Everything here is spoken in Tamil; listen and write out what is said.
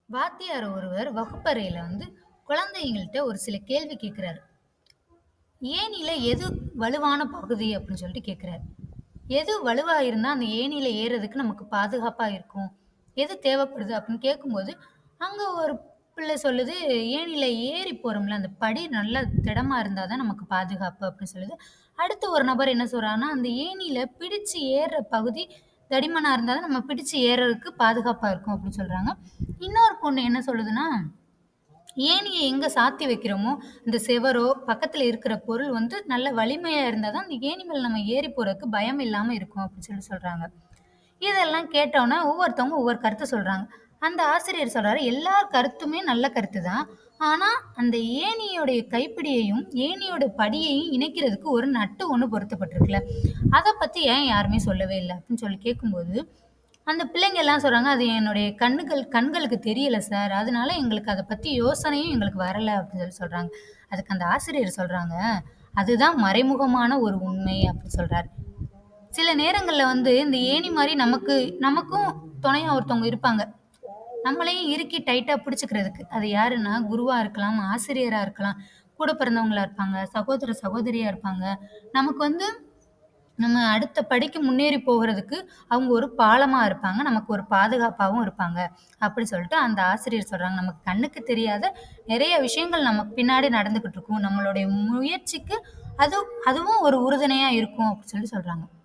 வாத்தியார் ஒருவர் வகுப்பறையில குழந்தைங்கள்ட்ட ஒரு சில கேள்வி கேட்கிறாரு. "ஏணியில எது வலுவான பகுதி?" அப்படின்னு சொல்லிட்டு கேட்கிறாரு. எது வலுவா இருந்தா அந்த ஏணியில ஏறுறதுக்கு நமக்கு பாதுகாப்பா இருக்கும்? எது தேவைப்படுது? அப்படின்னு கேட்கும்போது, அங்க ஒரு பிள்ளை சொல்லுது, "ஏணியில ஏறி போறோம்ல, அந்த படி நல்லா திடமா இருந்தா தான் நமக்கு பாதுகாப்பு." அப்படின்னு சொல்லுது. அடுத்து ஒரு நபர் என்ன சொல்றாருன்னா, "அந்த ஏணியில பிடிச்சு ஏறுற பகுதி தடிமனா இருந்தா தான் நம்ம பிடிச்சு ஏறுறதுக்கு பாதுகாப்பா இருக்கும்." அப்படின்னு சொல்றாங்க. இன்னொரு பொண்ணு என்ன சொல்லுதுன்னா, ஏணிய எங்க சாத்தி வைக்கிறோமோ, இந்த செவரோ, பக்கத்துல இருக்கிற பொருள் நல்ல வலிமையா இருந்தா தான், அந்த ஏணி மேல நம்ம ஏறி போறதுக்கு பயம் இல்லாம இருக்கும் அப்படின்னு சொல்லி சொல்றாங்க. இதெல்லாம் கேட்டோனே ஒவ்வொருத்தவங்க ஒவ்வொரு கருத்து சொல்றாங்க. அந்த ஆசிரியர் சொல்றாரு, "எல்லார் கருத்துமே நல்ல கருத்து தான். ஆனா, அந்த ஏணியோடைய கைப்பிடியையும், ஏணியோட படியையும் இணைக்கிறதுக்கு ஒரு நட்டு ஒண்ணு பொருத்தப்பட்டிருக்குல்ல. அத பத்தி ஏன் யாருமே சொல்லவே இல்ல?" அப்படின்னு சொல்லி கேட்கும்போது, அந்த பிள்ளைங்க எல்லாம் சொல்றாங்க, "அது என்னுடைய கண்களுக்கு தெரியல சார். அதனால எங்களுக்கு அத பத்தி யோசனையும் எங்களுக்கு வரல." அப்படின்னு சொல்லி சொல்றாங்க. அதுக்கு அந்த ஆசிரியர் சொல்றாங்க, "அதுதான் மறைமுகமான ஒரு உண்மை." அப்படி சொல்றாரு. சில நேரங்கள்ல இந்த ஏணி மாரி நமக்கும் துணையா ஒருத்தவங்க இருப்பாங்க. நம்மளையும் இறுக்கி டைட்டா பிடிச்சுக்கிறதுக்கு. அது யாருன்னா, குருவா இருக்கலாம், ஆசிரியரா இருக்கலாம், கூட பிறந்தவங்களா இருப்பாங்க, சகோதர, சகோதரியா இருப்பாங்க. நமக்கு நம்ம அடுத்த படிக்கு முன்னேறி போகுறதுக்கு அவங்க ஒரு பாலமா இருப்பாங்க. நமக்கு ஒரு பாதுகாப்பாவும் இருப்பாங்க. அப்படி சொல்லிட்டு அந்த ஆசிரியர் சொல்றாங்க. நமக்கு கண்ணுக்கு தெரியாத நிறைய விஷயங்கள் நமக்கு பின்னாடி நடந்துகிட்டு இருக்கும். நம்மளுடைய முயற்சிக்கு அதுவும் ஒரு உறுதுணையா இருக்கும். அப்படி சொல்லி சொல்றாங்க.